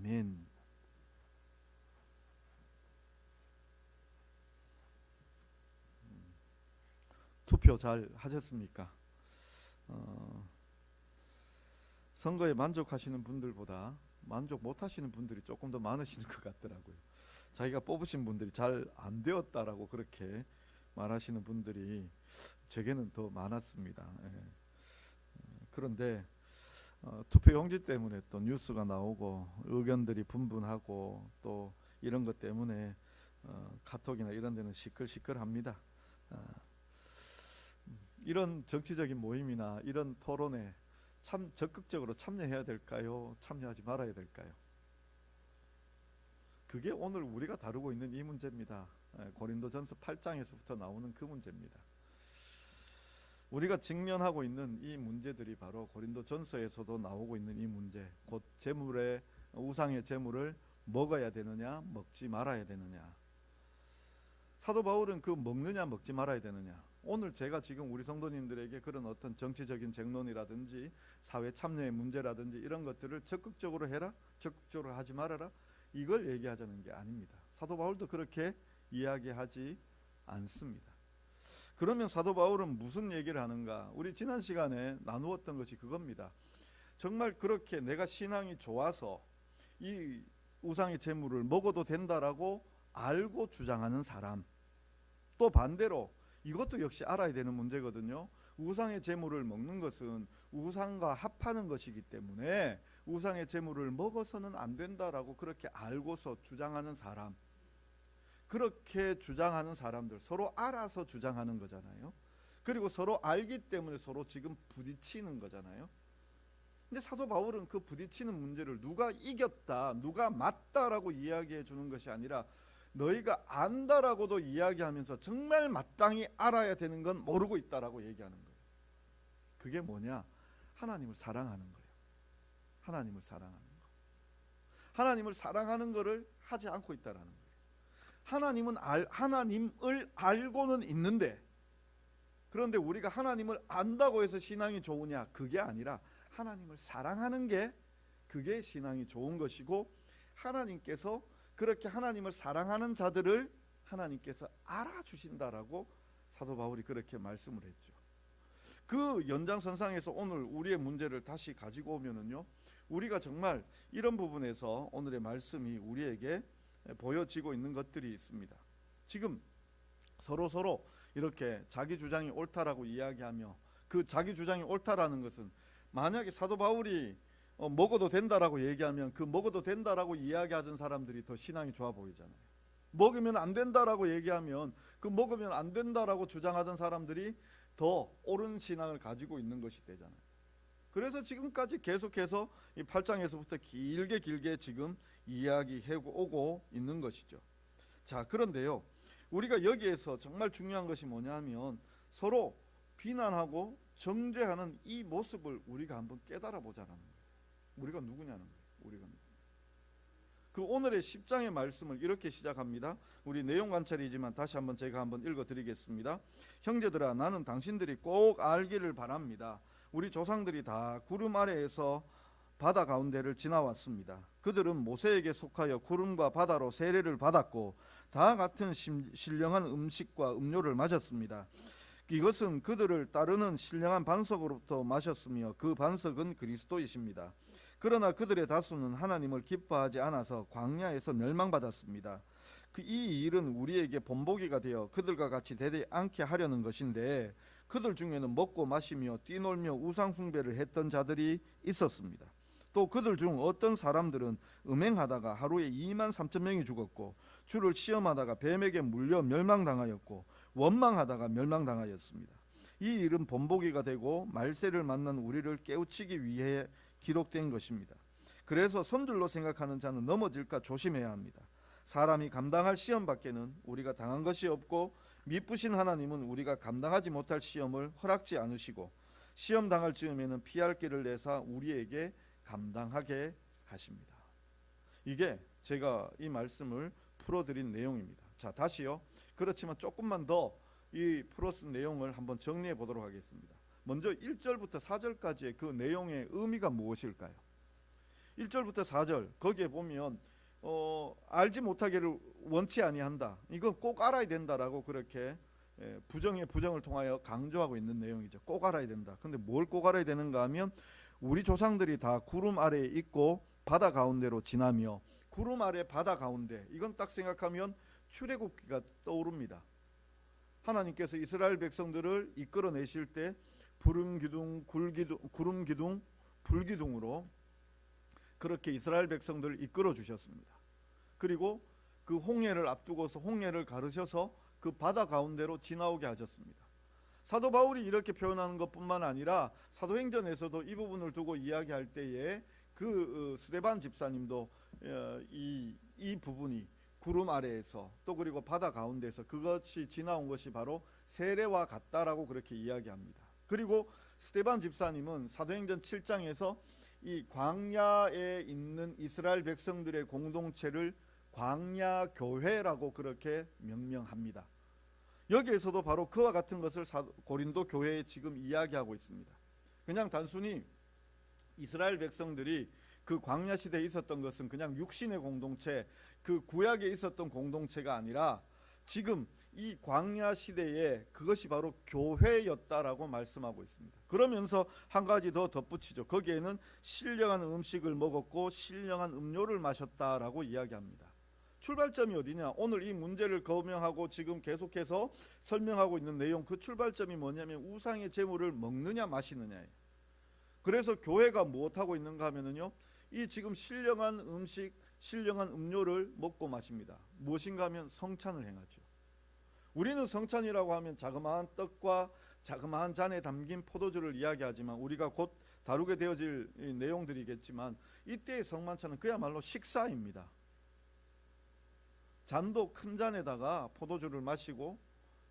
아멘. 투표 잘 하셨습니까? 선거에 만족하시는 분들보다 만족 못하시는 분들이 조금 더 많으시는 것 같더라고요. 자기가 뽑으신 분들이 잘 안 되었다라고 그렇게 말하시는 분들이 제게는 더 많았습니다. 그런데 투표용지 때문에 또 뉴스가 나오고 의견들이 분분하고 또 이런 것 때문에 카톡이나 이런 데는 시끌시끌합니다. 이런 정치적인 모임이나 이런 토론에 참 적극적으로 참여해야 될까요? 참여하지 말아야 될까요? 그게 오늘 우리가 다루고 있는 이 문제입니다. 고린도전서 8장에서부터 나오는 그 문제입니다. 우리가 직면하고 있는 이 문제들이 바로 고린도전서에서도 나오고 있는 이 문제, 곧 제물의 우상의 제물을 먹어야 되느냐 먹지 말아야 되느냐. 사도 바울은 그 먹느냐 먹지 말아야 되느냐, 오늘 제가 지금 우리 성도님들에게 그런 어떤 정치적인 쟁론이라든지 사회 참여의 문제라든지 이런 것들을 적극적으로 해라, 적극적으로 하지 말아라, 이걸 얘기하자는 게 아닙니다. 사도 바울도 그렇게 이야기하지 않습니다. 그러면 사도 바울은 무슨 얘기를 하는가? 우리 지난 시간에 나누었던 것이 그겁니다. 정말 그렇게 내가 신앙이 좋아서 이 우상의 제물을 먹어도 된다라고 알고 주장하는 사람, 또 반대로 이것도 역시 알아야 되는 문제거든요. 우상의 제물을 먹는 것은 우상과 합하는 것이기 때문에 우상의 제물을 먹어서는 안 된다라고 그렇게 알고서 주장하는 사람, 그렇게 주장하는 사람들, 서로 알아서 주장하는 거잖아요. 그리고 서로 알기 때문에 서로 지금 부딪히는 거잖아요. 근데 사도 바울은 그 부딪히는 문제를 누가 이겼다, 누가 맞다라고 이야기해 주는 것이 아니라 너희가 안다라고도 이야기하면서 정말 마땅히 알아야 되는 건 모르고 있다라고 얘기하는 거예요. 그게 뭐냐? 하나님을 사랑하는 거예요. 하나님을 사랑하는 거. 하나님을 사랑하는 거를 하지 않고 있다라는 거예요. 하나님을 알고는 있는데, 그런데 우리가 하나님을 안다고 해서 신앙이 좋으냐? 그게 아니라 하나님을 사랑하는 게 그게 신앙이 좋은 것이고, 하나님께서 그렇게 하나님을 사랑하는 자들을 하나님께서 알아주신다라고 사도 바울이 그렇게 말씀을 했죠. 그 연장선상에서 오늘 우리의 문제를 다시 가지고 오면은요, 우리가 정말 이런 부분에서 오늘의 말씀이 우리에게 보여지고 있는 것들이 있습니다. 지금 서로 이렇게 자기 주장이 옳다라고 이야기하며, 그 자기 주장이 옳다라는 것은 만약에 사도 바울이 먹어도 된다라고 얘기하면 그 먹어도 된다라고 이야기하던 사람들이 더 신앙이 좋아 보이잖아요. 먹으면 안 된다라고 얘기하면 그 먹으면 안 된다라고 주장하던 사람들이 더 옳은 신앙을 가지고 있는 것이 되잖아요. 그래서 지금까지 계속해서 이 8장에서부터 길게 지금 이야기해 오고 있는 것이죠. 자, 그런데요, 우리가 여기에서 정말 중요한 것이 뭐냐면 서로 비난하고 정죄하는 이 모습을 우리가 한번 깨달아 보자는 거예요. 우리가 누구냐는 거예요. 우리가 그 오늘의 10장의 말씀을 이렇게 시작합니다. 우리 내용 관찰이지만 다시 한번 제가 한번 읽어드리겠습니다. 형제들아, 나는 당신들이 꼭 알기를 바랍니다. 우리 조상들이 다 구름 아래에서 바다 가운데를 지나왔습니다. 그들은 모세에게 속하여 구름과 바다로 세례를 받았고 다 같은 신령한 음식과 음료를 마셨습니다. 이것은 그들을 따르는 신령한 반석으로부터 마셨으며 그 반석은 그리스도이십니다. 그러나 그들의 다수는 하나님을 기뻐하지 않아서 광야에서 멸망받았습니다. 이 일은 우리에게 본보기가 되어 그들과 같이 되지 않게 하려는 것인데, 그들 중에는 먹고 마시며 뛰놀며 우상 숭배를 했던 자들이 있었습니다. 또 그들 중 어떤 사람들은 음행하다가 하루에 2만 3천 명이 죽었고, 주를 시험하다가 뱀에게 물려 멸망당하였고, 원망하다가 멸망당하였습니다. 이 일은 본보기가 되고 말세를 만난 우리를 깨우치기 위해 기록된 것입니다. 그래서 선줄로 생각하는 자는 넘어질까 조심해야 합니다. 사람이 감당할 시험 밖에는 우리가 당한 것이 없고, 미쁘신 하나님은 우리가 감당하지 못할 시험을 허락지 않으시고 시험 당할 즈음에는 피할 길을 내사 우리에게 감당하게 하십니다. 이게 제가 이 말씀을 풀어드린 내용입니다. 자, 다시요. 그렇지만 조금만 더 이 풀어쓴 내용을 한번 정리해 보도록 하겠습니다. 먼저 1절부터 4절까지의 그 내용의 의미가 무엇일까요? 1절부터 4절 거기에 보면 알지 못하기를 원치 아니한다. 이건 꼭 알아야 된다라고 그렇게 부정의 부정을 통하여 강조하고 있는 내용이죠. 꼭 알아야 된다. 근데 뭘 꼭 알아야 되는가 하면 우리 조상들이 다 구름 아래에 있고 바다 가운데로 지나며, 구름 아래 바다 가운데, 이건 딱 생각하면 출애굽기가 떠오릅니다. 하나님께서 이스라엘 백성들을 이끌어내실 때 구름 기둥, 구름 기둥, 불기둥으로 그렇게 이스라엘 백성들을 이끌어 주셨습니다. 그리고 그 홍해를 앞두고서 홍해를 가르셔서 그 바다 가운데로 지나오게 하셨습니다. 사도 바울이 이렇게 표현하는 것뿐만 아니라 사도행전에서도 이 부분을 두고 이야기할 때에 그 스데반 집사님도 이 부분이 구름 아래에서 또 그리고 바다 가운데에서 그것이 지나온 것이 바로 세례와 같다라고 그렇게 이야기합니다. 그리고 스데반 집사님은 사도행전 7장에서 이 광야에 있는 이스라엘 백성들의 공동체를 광야 교회라고 그렇게 명명합니다. 여기에서도 바로 그와 같은 것을 고린도 교회에 지금 이야기하고 있습니다. 그냥 단순히 이스라엘 백성들이 그 광야 시대에 있었던 것은 그냥 육신의 공동체, 그 구약에 있었던 공동체가 아니라 지금 이 광야 시대에 그것이 바로 교회였다라고 말씀하고 있습니다. 그러면서 한 가지 더 덧붙이죠. 거기에는 신령한 음식을 먹었고 신령한 음료를 마셨다라고 이야기합니다. 출발점이 어디냐? 오늘 이 문제를 거명하고 지금 계속해서 설명하고 있는 내용, 그 출발점이 뭐냐면 우상의 제물을 먹느냐 마시느냐예요. 그래서 교회가 무엇하고 있는가 하면은요, 이 지금 신령한 음식, 신령한 음료를 먹고 마십니다. 무엇인가 하면 성찬을 행하죠. 우리는 성찬이라고 하면 자그마한 떡과 자그마한 잔에 담긴 포도주를 이야기하지만, 우리가 곧 다루게 되어질 내용들이겠지만 이때의 성만찬은 그야말로 식사입니다. 잔도 큰 잔에다가 포도주를 마시고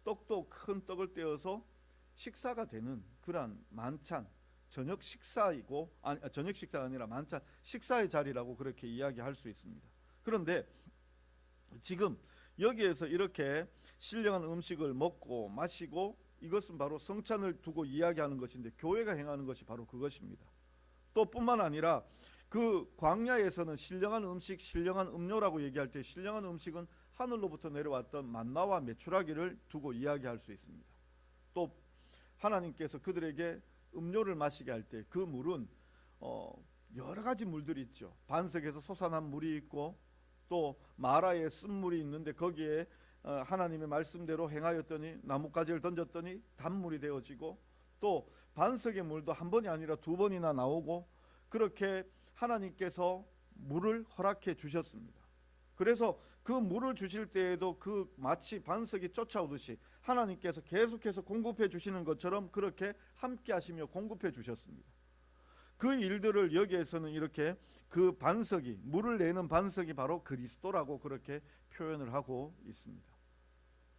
떡도 큰 떡을 떼어서 식사가 되는 그러한 만찬, 저녁 식사이고, 저녁 식사가 아니라 만찬, 식사의 자리라고 그렇게 이야기할 수 있습니다. 그런데 지금 여기에서 이렇게 신령한 음식을 먹고 마시고, 이것은 바로 성찬을 두고 이야기하는 것인데 교회가 행하는 것이 바로 그것입니다. 또 뿐만 아니라 그 광야에서는 신령한 음식, 신령한 음료라고 얘기할 때 신령한 음식은 하늘로부터 내려왔던 만나와 메추라기를 두고 이야기할 수 있습니다. 또 하나님께서 그들에게 음료를 마시게 할 때 그 물은 여러 가지 물들이 있죠. 반석에서 솟아난 물이 있고 또 마라의 쓴물이 있는데 거기에 하나님의 말씀대로 행하였더니 나뭇가지를 던졌더니 단물이 되어지고, 또 반석의 물도 한 번이 아니라 두 번이나 나오고, 그렇게 하나님께서 물을 허락해 주셨습니다. 그래서 그 물을 주실 때에도 그 마치 반석이 쫓아오듯이 하나님께서 계속해서 공급해 주시는 것처럼 그렇게 함께 하시며 공급해 주셨습니다. 그 일들을 여기에서는 이렇게 그 반석이, 물을 내는 반석이 바로 그리스도라고 그렇게 표현을 하고 있습니다.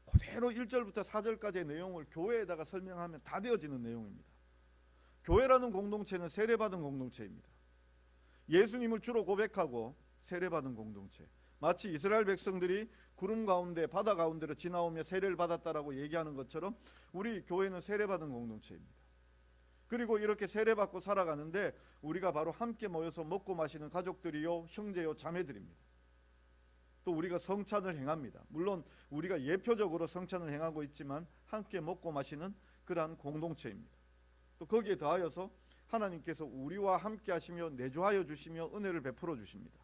그대로 1절부터 4절까지의 내용을 교회에다가 설명하면 다 되어지는 내용입니다. 교회라는 공동체는 세례받은 공동체입니다. 예수님을 주로 고백하고 세례받은 공동체, 마치 이스라엘 백성들이 구름 가운데 바다 가운데로 지나오며 세례를 받았다라고 얘기하는 것처럼 우리 교회는 세례받은 공동체입니다. 그리고 이렇게 세례받고 살아가는데 우리가 바로 함께 모여서 먹고 마시는 가족들이요, 형제요, 자매들입니다. 또 우리가 성찬을 행합니다. 물론 우리가 예표적으로 성찬을 행하고 있지만 함께 먹고 마시는 그러한 공동체입니다. 또 거기에 더하여서 하나님께서 우리와 함께 하시며 내주하여 주시며 은혜를 베풀어 주십니다.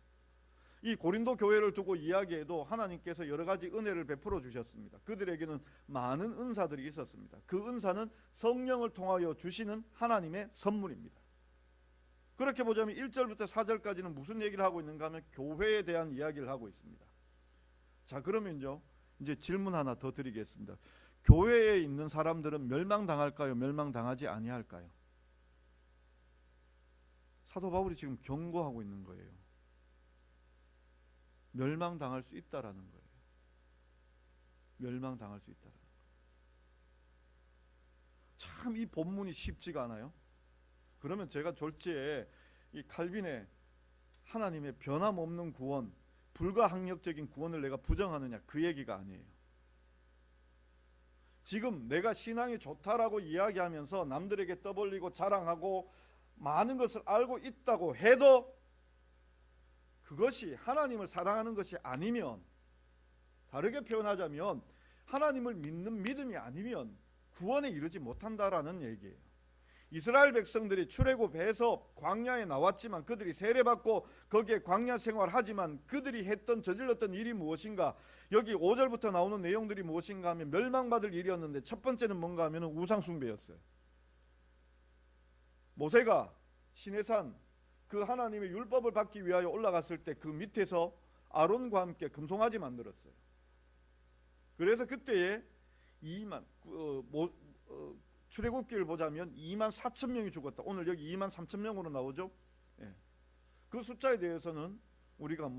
이 고린도 교회를 두고 이야기해도 하나님께서 여러 가지 은혜를 베풀어 주셨습니다. 그들에게는 많은 은사들이 있었습니다. 그 은사는 성령을 통하여 주시는 하나님의 선물입니다. 그렇게 보자면 1절부터 4절까지는 무슨 얘기를 하고 있는가 하면 교회에 대한 이야기를 하고 있습니다. 자, 그러면요, 이제 질문 하나 더 드리겠습니다. 교회에 있는 사람들은 멸망당할까요? 멸망당하지 아니할까요? 사도 바울이 지금 경고하고 있는 거예요. 멸망당할 수 있다라는 거예요. 멸망당할 수 있다라는 거예요. 참 이 본문이 쉽지가 않아요. 그러면 제가 졸지에 이 칼빈의 하나님의 변함없는 구원, 불가항력적인 구원을 내가 부정하느냐, 그 얘기가 아니에요. 지금 내가 신앙이 좋다라고 이야기하면서 남들에게 떠벌리고 자랑하고 많은 것을 알고 있다고 해도 그것이 하나님을 사랑하는 것이 아니면, 다르게 표현하자면 하나님을 믿는 믿음이 아니면 구원에 이르지 못한다라는 얘기예요. 이스라엘 백성들이 출애굽해서 광야에 나왔지만, 그들이 세례받고 거기에 광야 생활하지만 그들이 저질렀던 일이 무엇인가? 여기 5절부터 나오는 내용들이 무엇인가 하면 멸망받을 일이었는데, 첫 번째는 뭔가 하면 우상 숭배였어요. 모세가 시내산 그 하나님의 율법을 받기 위하여 올라갔을 때 그 밑에서 아론과 함께 금송아지 만들었어요. 그래서 그때에 출애굽기를 보자면 2만 4천 명이 죽었다. 오늘 여기 2만 3천 명으로 나오죠. 예. 그 숫자에 대해서는 우리가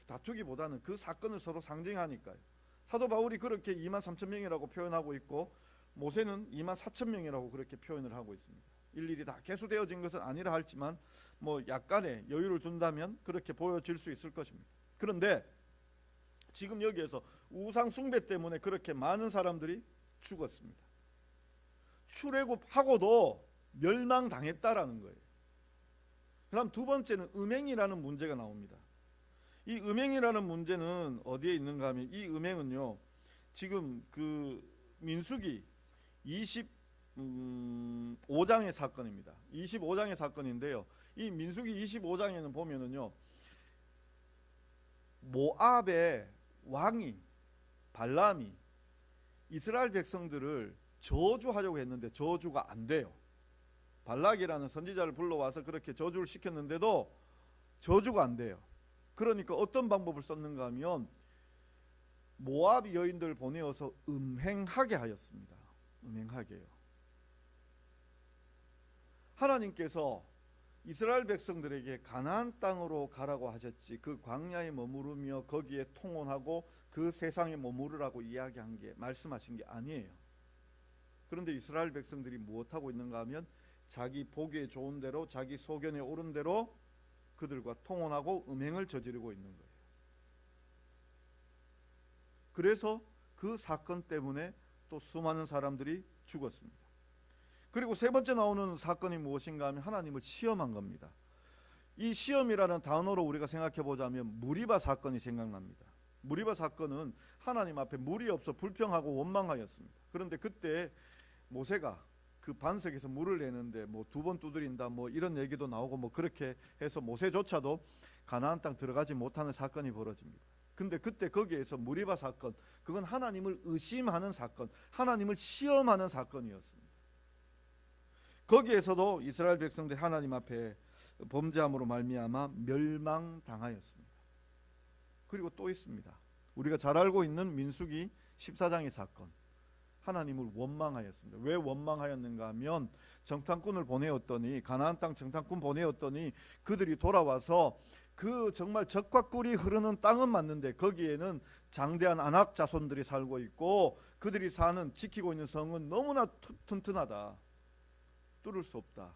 다투기보다는 그 사건을 서로 상징하니까요. 사도 바울이 그렇게 2만 3천 명이라고 표현하고 있고, 모세는 2만 4천 명이라고 그렇게 표현을 하고 있습니다. 일일이 다 계수되어진 것은 아니라 할지만 약간의 여유를 둔다면 그렇게 보여질 수 있을 것입니다. 그런데 지금 여기에서 우상 숭배 때문에 그렇게 많은 사람들이 죽었습니다. 출애굽하고도 멸망당했다라는 거예요. 그다음 두 번째는 음행이라는 문제가 나옵니다. 이 음행이라는 문제는 어디에 있는가 하면, 이 음행은요, 지금 그 민수기 25장의 사건입니다. 25장의 사건인데요. 이 민수기 25장에는 보면은요, 모압의 왕이 발람이 이스라엘 백성들을 저주하려고 했는데 저주가 안 돼요. 발락이라는 선지자를 불러와서 그렇게 저주를 시켰는데도 저주가 안 돼요. 그러니까 어떤 방법을 썼는가 하면 모압 여인들을 보내어서 음행하게 하였습니다. 음행하게요. 하나님께서 이스라엘 백성들에게 가나안 땅으로 가라고 하셨지, 그 광야에 머무르며 거기에 통혼하고 그 세상에 머무르라고 이야기한 게, 말씀하신 게 아니에요. 그런데 이스라엘 백성들이 무엇하고 있는가 하면 자기 보기에 좋은 대로, 자기 소견에 옳은 대로 그들과 통혼하고 음행을 저지르고 있는 거예요. 그래서 그 사건 때문에 또 수많은 사람들이 죽었습니다. 그리고 세 번째 나오는 사건이 무엇인가 하면 하나님을 시험한 겁니다. 이 시험이라는 단어로 우리가 생각해 보자면 무리바 사건이 생각납니다. 무리바 사건은 하나님 앞에 물이 없어 불평하고 원망하였습니다. 그런데 그때 모세가 그 반석에서 물을 내는데 2번 두드린다 이런 얘기도 나오고 그렇게 해서 모세조차도 가나안 땅 들어가지 못하는 사건이 벌어집니다. 근데 그때 거기에서 무리바 사건, 그건 하나님을 의심하는 사건, 하나님을 시험하는 사건이었습니다. 거기에서도 이스라엘 백성들이 하나님 앞에 범죄함으로 말미암아 멸망당하였습니다. 그리고 또 있습니다. 우리가 잘 알고 있는 민수기 14장의 사건, 하나님을 원망하였습니다. 왜 원망하였는가 하면 정탐꾼을 보내었더니, 가나안 땅 정탐꾼 보내었더니 그들이 돌아와서 그 정말 젖과 꿀이 흐르는 땅은 맞는데 거기에는 장대한 아낙 자손들이 살고 있고 그들이 지키고 있는 성은 너무나 튼튼하다, 뚫을 수 없다,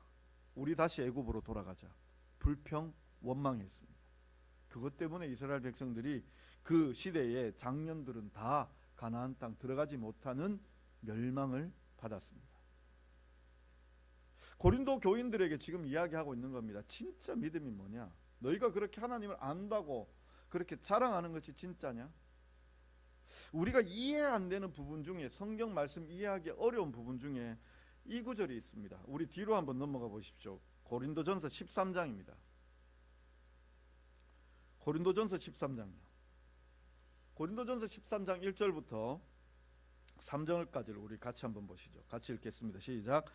우리 다시 애굽으로 돌아가자, 불평 원망했습니다. 그것 때문에 이스라엘 백성들이 그 시대의 장년들은 다 가나안 땅 들어가지 못하는 멸망을 받았습니다. 고린도 교인들에게 지금 이야기하고 있는 겁니다. 진짜 믿음이 뭐냐? 너희가 그렇게 하나님을 안다고 그렇게 자랑하는 것이 진짜냐? 우리가 이해 안 되는 부분 중에, 성경 말씀 이해하기 어려운 부분 중에 이 구절이 있습니다. 우리 뒤로 한번 넘어가 보십시오. 고린도전서 13장입니다. 고린도전서 13장이요. 고린도전서 13장 1절부터 3절까지를 우리 같이 한번 보시죠. 같이 읽겠습니다. 시작.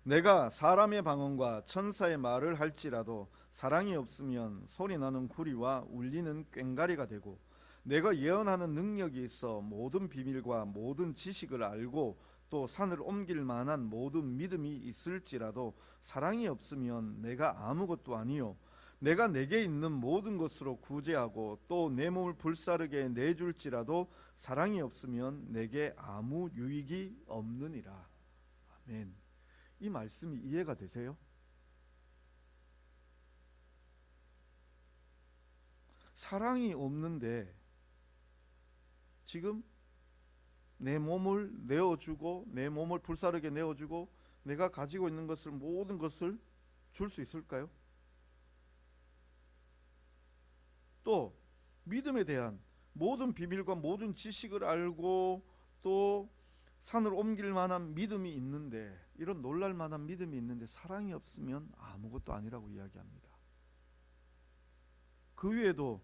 내가 사람의 방언과 천사의 말을 할지라도 사랑이 없으면 소리나는 구리와 울리는 꽹가리가 되고, 내가 예언하는 능력이 있어 모든 비밀과 모든 지식을 알고 또 산을 옮길 만한 모든 믿음이 있을지라도 사랑이 없으면 내가 아무것도 아니요 내가 내게 있는 모든 것으로 구제하고 또 내 몸을 불사르게 내줄지라도 사랑이 없으면 내게 아무 유익이 없느니라. 아멘. 이 말씀이 이해가 되세요? 사랑이 없는데 지금 내 몸을 내어주고 내 몸을 불사르게 내어주고 내가 가지고 있는 것을, 모든 것을 줄 수 있을까요? 믿음에 대한 모든 비밀과 모든 지식을 알고 또 산을 옮길 만한 믿음이 있는데, 이런 놀랄 만한 믿음이 있는데 사랑이 없으면 아무것도 아니라고 이야기합니다. 그 위에도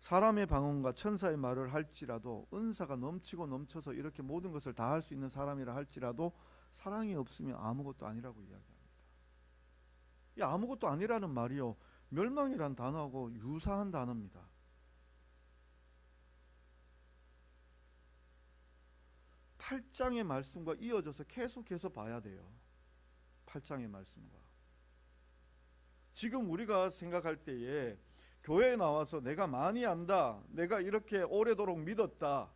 사람의 방언과 천사의 말을 할지라도, 은사가 넘치고 넘쳐서 이렇게 모든 것을 다 할 수 있는 사람이라 할지라도 사랑이 없으면 아무것도 아니라고 이야기합니다. 이 아무것도 아니라는 말이요, 멸망이란 단어하고 유사한 단어입니다. 8장의 말씀과 이어져서 계속해서 봐야 돼요. 8장의 말씀과. 지금 우리가 생각할 때에 교회에 나와서 내가 많이 안다, 내가 이렇게 오래도록 믿었다,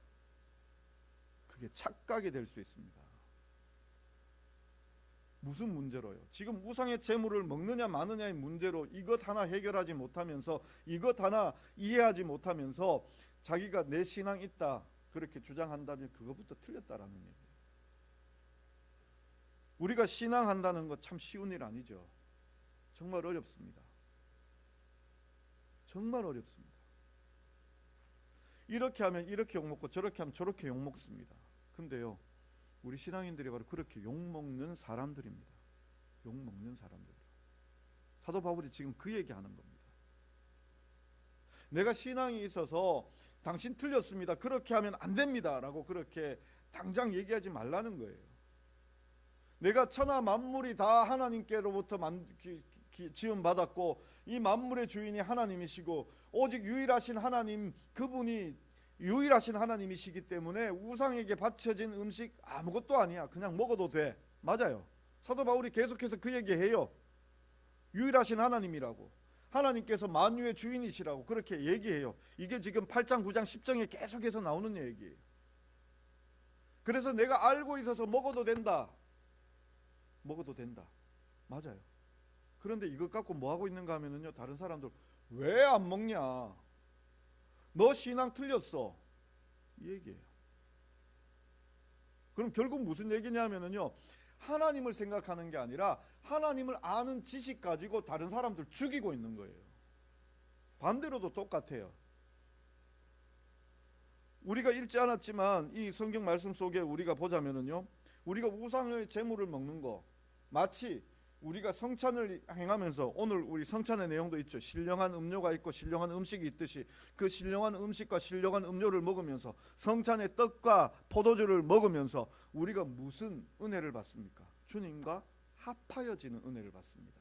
그게 착각이 될 수 있습니다. 무슨 문제로요? 지금 우상의 재물을 먹느냐 마느냐의 문제로 이것 하나 해결하지 못하면서, 이것 하나 이해하지 못하면서 자기가 내 신앙 있다 그렇게 주장한다면 그것부터 틀렸다라는 얘기예요. 우리가 신앙한다는 것 참 쉬운 일 아니죠. 정말 어렵습니다. 정말 어렵습니다. 이렇게 하면 이렇게 욕먹고 저렇게 하면 저렇게 욕먹습니다. 근데요, 우리 신앙인들이 바로 그렇게 욕먹는 사람들입니다. 욕먹는 사람들. 사도 바울이 지금 그 얘기하는 겁니다. 내가 신앙이 있어서 당신 틀렸습니다, 그렇게 하면 안 됩니다 라고 그렇게 당장 얘기하지 말라는 거예요. 내가 천하 만물이 다 하나님께로부터 지음받았고 이 만물의 주인이 하나님이시고 오직 유일하신 하나님, 그분이 유일하신 하나님이시기 때문에 우상에게 바쳐진 음식 아무것도 아니야, 그냥 먹어도 돼. 맞아요. 사도 바울이 계속해서 그 얘기해요. 유일하신 하나님이라고, 하나님께서 만유의 주인이시라고 그렇게 얘기해요. 이게 지금 8장 9장 10장에 계속해서 나오는 얘기예요. 그래서 내가 알고 있어서 먹어도 된다, 먹어도 된다. 맞아요. 그런데 이것 갖고 뭐 하고 있는가 하면요, 다른 사람들 왜 안 먹냐, 너 신앙 틀렸어, 이 얘기예요. 그럼 결국 무슨 얘기냐면요, 하나님을 생각하는 게 아니라 하나님을 아는 지식 가지고 다른 사람들 죽이고 있는 거예요. 반대로도 똑같아요. 우리가 읽지 않았지만 이 성경 말씀 속에 우리가 보자면요, 우리가 우상의 제물을 먹는 거, 마치 우리가 성찬을 행하면서, 오늘 우리 성찬의 내용도 있죠. 신령한 음료가 있고 신령한 음식이 있듯이 그 신령한 음식과 신령한 음료를 먹으면서, 성찬의 떡과 포도주를 먹으면서 우리가 무슨 은혜를 받습니까? 주님과 합하여지는 은혜를 받습니다.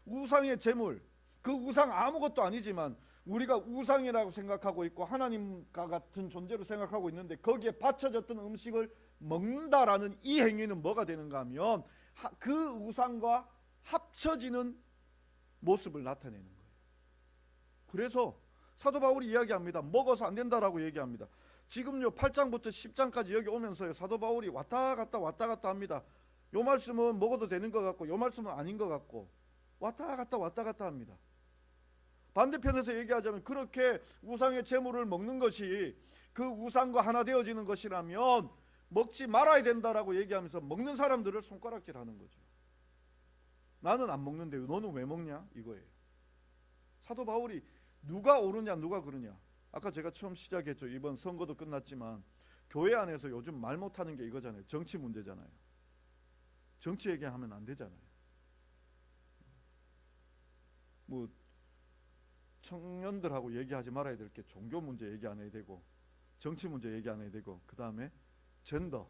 우상의 제물, 그 우상 아무것도 아니지만 우리가 우상이라고 생각하고 있고 하나님과 같은 존재로 생각하고 있는데 거기에 바쳐졌던 음식을 먹는다라는 이 행위는 뭐가 되는가 하면 그 우상과 합쳐지는 모습을 나타내는 거예요. 그래서 사도 바울이 이야기합니다. 먹어서 안 된다라고 얘기합니다. 지금요 8장부터 10장까지 여기 오면서요, 사도 바울이 왔다 갔다 합니다. 요 말씀은 먹어도 되는 것 같고 요 말씀은 아닌 것 같고 왔다 갔다 합니다. 반대편에서 얘기하자면 그렇게 우상의 제물을 먹는 것이 그 우상과 하나 되어지는 것이라면 먹지 말아야 된다라고 얘기하면서 먹는 사람들을 손가락질하는 거죠. 나는 안 먹는데 너는 왜 먹냐, 이거예요. 사도 바울이 누가 옳으냐 누가 그르냐, 아까 제가 처음 시작했죠. 이번 선거도 끝났지만 교회 안에서 요즘 말 못하는 게 이거잖아요. 정치 문제잖아요. 정치 얘기하면 안 되잖아요. 뭐 청년들하고 얘기하지 말아야 될 게 종교 문제 얘기 안 해야 되고, 정치 문제 얘기 안 해야 되고, 그 다음에 젠더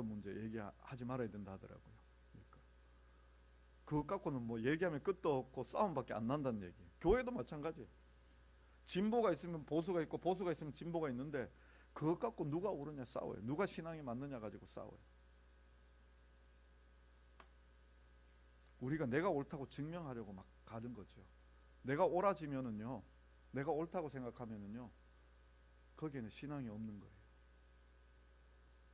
문제 얘기하지 말아야 된다 하더라고요. 그러니까 그것 갖고는 뭐 얘기하면 끝도 없고 싸움밖에 안 난다는 얘기. 교회도 마찬가지예요. 진보가 있으면 보수가 있고 보수가 있으면 진보가 있는데 그것 갖고 누가 옳으냐 싸워요. 누가 신앙이 맞느냐 가지고 싸워요. 우리가 내가 옳다고 증명하려고 막 가는 거죠. 내가 옳아지면은요, 내가 옳다고 생각하면은요, 거기에는 신앙이 없는 거예요.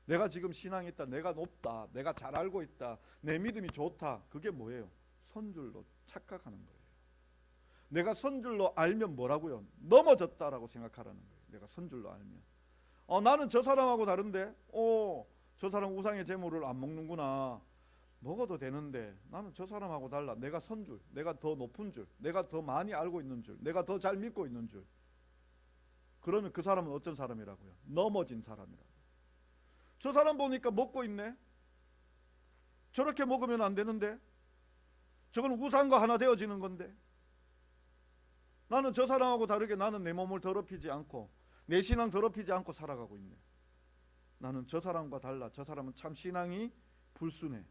내가 지금 신앙이 있다, 내가 높다, 내가 잘 알고 있다, 내 믿음이 좋다, 그게 뭐예요? 선줄로 착각하는 거예요. 내가 선줄로 알면 뭐라고요? 넘어졌다라고 생각하라는 거예요. 내가 선줄로 알면 나는 저 사람하고 다른데 저 사람 우상의 제물을 안 먹는구나, 먹어도 되는데 나는 저 사람하고 달라. 내가 선 줄, 내가 더 높은 줄, 내가 더 많이 알고 있는 줄, 내가 더 잘 믿고 있는 줄. 그러면 그 사람은 어떤 사람이라고요? 넘어진 사람이라고. 저 사람 보니까 먹고 있네. 저렇게 먹으면 안 되는데. 저건 우상과 하나 되어지는 건데. 나는 저 사람하고 다르게 나는 내 몸을 더럽히지 않고 내 신앙 더럽히지 않고 살아가고 있네. 나는 저 사람과 달라. 저 사람은 참 신앙이 불순해.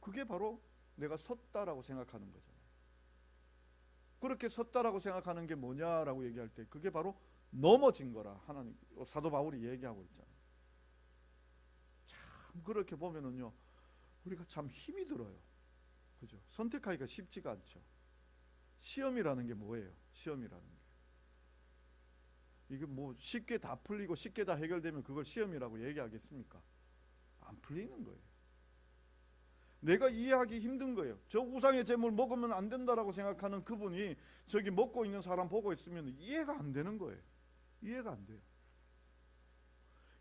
그게 바로 내가 섰다라고 생각하는 거잖아요. 그렇게 섰다라고 생각하는 게 뭐냐라고 얘기할 때 그게 바로 넘어진 거라 하나님 사도 바울이 얘기하고 있잖아요. 참 그렇게 보면은요 우리가 참 힘이 들어요. 그죠? 선택하기가 쉽지가 않죠. 시험이라는 게 뭐예요? 시험이라는 게 이게 뭐 쉽게 다 풀리고 쉽게 다 해결되면 그걸 시험이라고 얘기하겠습니까? 안 풀리는 거예요. 내가 이해하기 힘든 거예요. 저 우상의 제물 먹으면 안 된다라고 생각하는 그분이 저기 먹고 있는 사람 보고 있으면 이해가 안 되는 거예요. 이해가 안 돼요.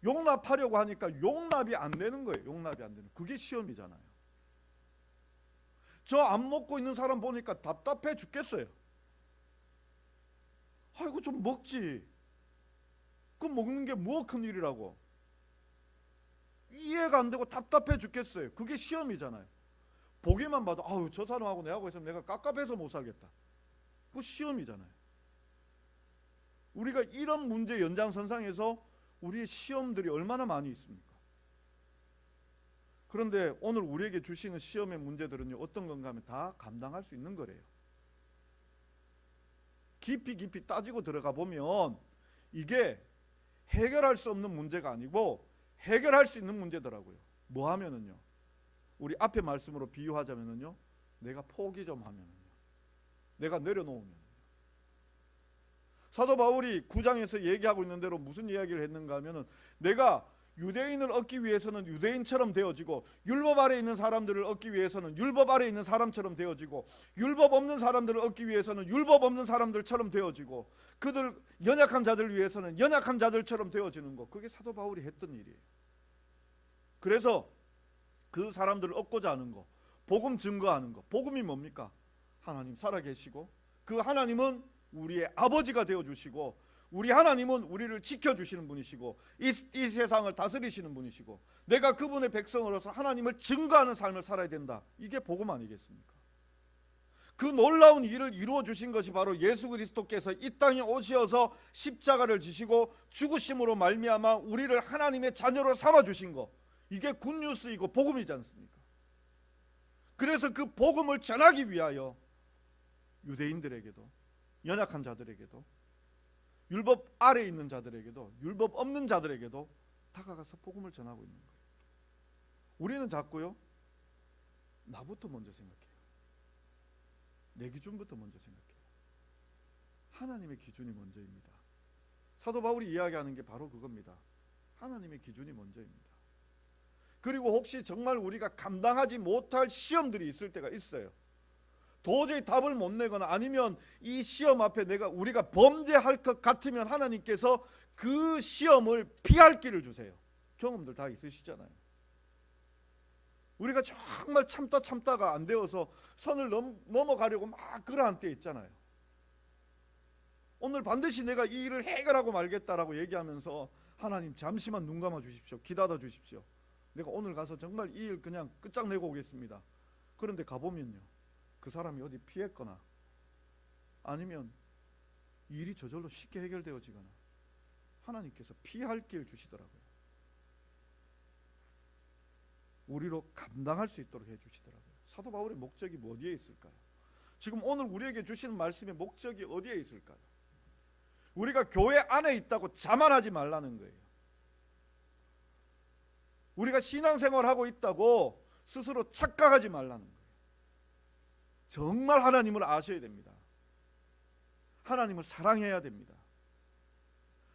용납하려고 하니까 용납이 안 되는 거예요. 용납이 안 되는. 그게 시험이잖아요. 저 안 먹고 있는 사람 보니까 답답해 죽겠어요. 아이고 좀 먹지. 그 먹는 게 뭐 큰일이라고. 이해가 안 되고 답답해 죽겠어요. 그게 시험이잖아요. 보기만 봐도 아우 저 사람하고 내하고 있으면 내가 깝깝해서 못 살겠다. 그 시험이잖아요. 우리가 이런 문제 연장선상에서 우리의 시험들이 얼마나 많이 있습니까? 그런데 오늘 우리에게 주시는 시험의 문제들은요 어떤 건가 하면 다 감당할 수 있는 거래요. 깊이 따지고 들어가 보면 이게 해결할 수 없는 문제가 아니고 해결할 수 있는 문제더라고요. 뭐 하면은요 우리 앞에 말씀으로 비유하자면은요 내가 포기 좀 하면은요 내가 내려놓으면 사도 바울이 9장에서 얘기하고 있는 대로 무슨 이야기를 했는가 하면은 내가 유대인을 얻기 위해서는 유대인처럼 되어지고 율법 아래 있는 사람들을 얻기 위해서는 율법 아래 있는 사람처럼 되어지고 율법 없는 사람들을 얻기 위해서는 율법 없는 사람들처럼 되어지고 그들 연약한 자들 위해서는 연약한 자들처럼 되어지는 거. 그게 사도 바울이 했던 일이에요. 그래서 그 사람들을 얻고자 하는 거, 복음 증거하는 거. 복음이 뭡니까? 하나님 살아계시고 그 하나님은 우리의 아버지가 되어주시고 우리 하나님은 우리를 지켜주시는 분이시고 이 세상을 다스리시는 분이시고 내가 그분의 백성으로서 하나님을 증거하는 삶을 살아야 된다. 이게 복음 아니겠습니까? 그 놀라운 일을 이루어 주신 것이 바로 예수 그리스도께서 이 땅에 오셔서 십자가를 지시고 죽으심으로 말미암아 우리를 하나님의 자녀로 삼아 주신 거. 이게 굿뉴스이고 복음이지 않습니까? 그래서 그 복음을 전하기 위하여 유대인들에게도 연약한 자들에게도 율법 아래에 있는 자들에게도 율법 없는 자들에게도 다가가서 복음을 전하고 있는 거예요. 우리는 자꾸요 나부터 먼저 생각해요. 내 기준부터 먼저 생각해요. 하나님의 기준이 먼저입니다. 사도 바울이 이야기하는 게 바로 그겁니다. 하나님의 기준이 먼저입니다. 그리고 혹시 정말 우리가 감당하지 못할 시험들이 있을 때가 있어요. 도저히 답을 못 내거나 아니면 이 시험 앞에 우리가 범죄할 것 같으면 하나님께서 그 시험을 피할 길을 주세요. 경험들 다 있으시잖아요. 우리가 정말 참다가 안 되어서 선을 넘어가려고 막 그러한 때 있잖아요. 오늘 반드시 내가 이 일을 해결하고 말겠다라고 얘기하면서 하나님 잠시만 눈 감아 주십시오. 기다려 주십시오. 내가 오늘 가서 정말 이 일 그냥 끝장내고 오겠습니다. 그런데 가보면요 그 사람이 어디 피했거나 아니면 일이 저절로 쉽게 해결되어지거나 하나님께서 피할 길 주시더라고요. 우리로 감당할 수 있도록 해주시더라고요. 사도 바울의 목적이 어디에 있을까요? 지금 오늘 우리에게 주시는 말씀의 목적이 어디에 있을까요? 우리가 교회 안에 있다고 자만하지 말라는 거예요. 우리가 신앙생활하고 있다고 스스로 착각하지 말라는 거예요. 정말 하나님을 아셔야 됩니다. 하나님을 사랑해야 됩니다.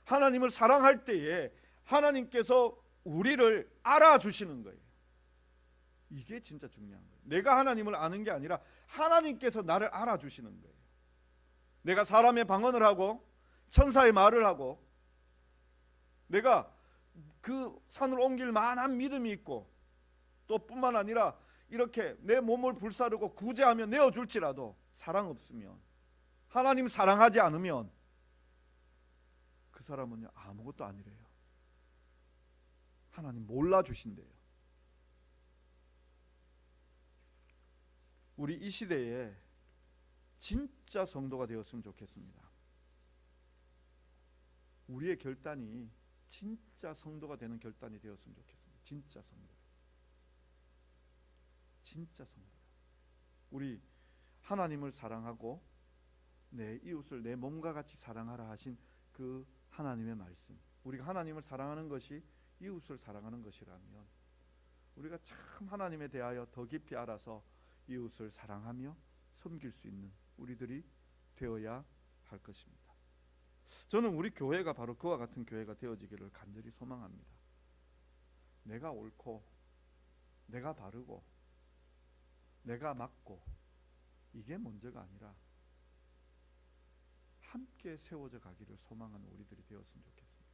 하나님을 사랑할 때에 하나님께서 우리를 알아주시는 거예요. 이게 진짜 중요한 거예요. 내가 하나님을 아는 게 아니라 하나님께서 나를 알아주시는 거예요. 내가 사람의 방언을 하고 천사의 말을 하고 내가 그 산을 옮길 만한 믿음이 있고 또 뿐만 아니라 이렇게 내 몸을 불사르고 구제하며 내어줄지라도 사랑 없으면, 하나님 사랑하지 않으면 그 사람은요 아무것도 아니래요. 하나님 몰라주신대요. 우리 이 시대에 진짜 성도가 되었으면 좋겠습니다. 우리의 결단이 진짜 성도가 되는 결단이 되었으면 좋겠습니다. 진짜 성도. 진짜 성도. 우리 하나님을 사랑하고 내 이웃을 내 몸과 같이 사랑하라 하신 그 하나님의 말씀, 우리가 하나님을 사랑하는 것이 이웃을 사랑하는 것이라면 우리가 참 하나님에 대하여 더 깊이 알아서 이웃을 사랑하며 섬길 수 있는 우리들이 되어야 할 것입니다. 저는 우리 교회가 바로 그와 같은 교회가 되어지기를 간절히 소망합니다. 내가 옳고 내가 바르고 내가 맞고 이게 먼저가 아니라 함께 세워져 가기를 소망하는 우리들이 되었으면 좋겠습니다.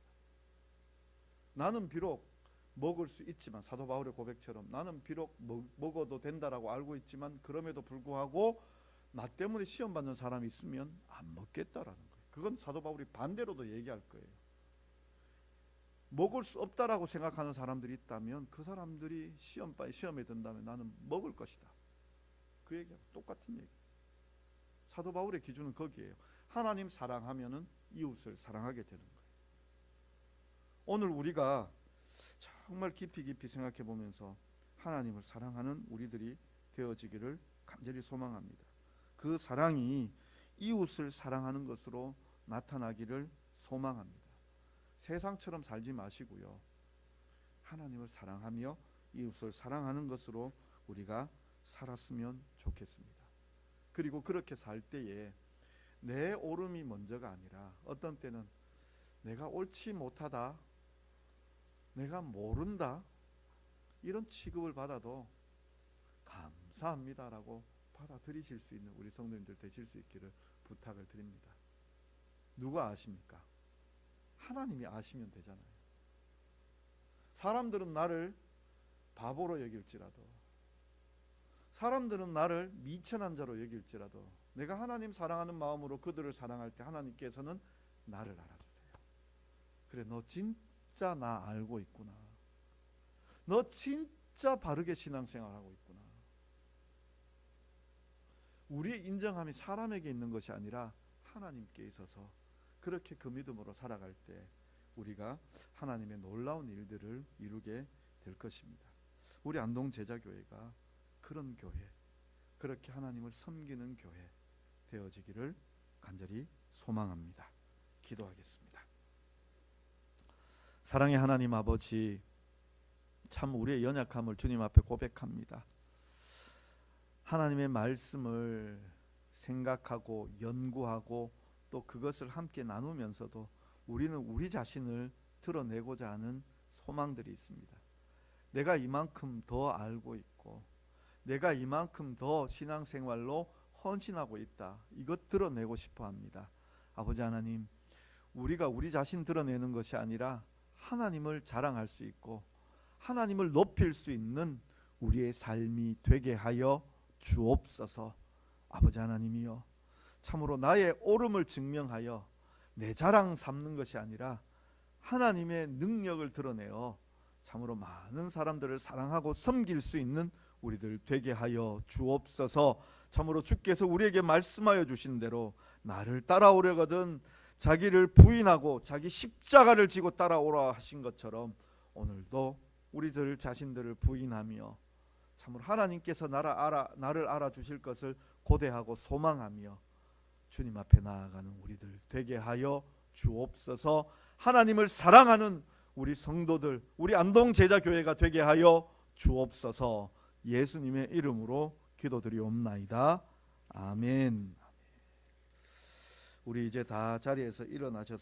나는 비록 먹을 수 있지만, 사도 바울의 고백처럼 나는 비록 먹어도 된다라고 알고 있지만 그럼에도 불구하고 나 때문에 시험 받는 사람이 있으면 안 먹겠다라는 거예요. 그건 사도 바울이 반대로도 얘기할 거예요. 먹을 수 없다라고 생각하는 사람들이 있다면 그 사람들이 시험에 든다면 나는 먹을 것이다. 그 얘기하고 똑같은 얘기. 사도 바울의 기준은 거기에요. 하나님 사랑하면은 이웃을 사랑하게 되는 거예요. 오늘 우리가 정말 깊이 생각해 보면서 하나님을 사랑하는 우리들이 되어지기를 간절히 소망합니다. 그 사랑이 이웃을 사랑하는 것으로 나타나기를 소망합니다. 세상처럼 살지 마시고요. 하나님을 사랑하며 이웃을 사랑하는 것으로 우리가 살았으면 좋겠습니다. 그리고 그렇게 살 때에 내 옳음이 먼저가 아니라 어떤 때는 내가 옳지 못하다, 내가 모른다, 이런 취급을 받아도 감사합니다라고 받아들이실 수 있는 우리 성도님들 되실 수 있기를 부탁을 드립니다. 누가 아십니까? 하나님이 아시면 되잖아요. 사람들은 나를 바보로 여길지라도, 사람들은 나를 미천한 자로 여길지라도 내가 하나님 사랑하는 마음으로 그들을 사랑할 때 하나님께서는 나를 알아주세요. 그래, 너 진짜 나 알고 있구나. 너 진짜 바르게 신앙생활하고 있구나. 우리의 인정함이 사람에게 있는 것이 아니라 하나님께 있어서 그렇게 그 믿음으로 살아갈 때 우리가 하나님의 놀라운 일들을 이루게 될 것입니다. 우리 안동 제자교회가 그런 교회, 그렇게 하나님을 섬기는 교회 되어지기를 간절히 소망합니다. 기도하겠습니다. 사랑의 하나님 아버지, 참 우리의 연약함을 주님 앞에 고백합니다. 하나님의 말씀을 생각하고 연구하고 또 그것을 함께 나누면서도 우리는 우리 자신을 드러내고자 하는 소망들이 있습니다. 내가 이만큼 더 알고 있고 내가 이만큼 더 신앙생활로 헌신하고 있다, 이것 드러내고 싶어 합니다. 아버지 하나님, 우리가 우리 자신 드러내는 것이 아니라 하나님을 자랑할 수 있고 하나님을 높일 수 있는 우리의 삶이 되게 하여 주옵소서. 아버지 하나님이여, 참으로 나의 옳음을 증명하여 내 자랑 삼는 것이 아니라 하나님의 능력을 드러내어 참으로 많은 사람들을 사랑하고 섬길 수 있는 우리들 되게 하여 주옵소서. 참으로 주께서 우리에게 말씀하여 주신 대로 나를 따라오려거든 자기를 부인하고 자기 십자가를 지고 따라오라 하신 것처럼 오늘도 우리들 자신들을 부인하며 참으로 하나님께서 나를 알아주실 것을 고대하고 소망하며 주님 앞에 나아가는 우리들 되게 하여 주옵소서. 하나님을 사랑하는 우리 성도들, 우리 안동 제자교회가 되게 하여 주옵소서. 예수님의 이름으로 기도드리옵나이다. 아멘. 우리 이제 다 자리에서 일어나셔서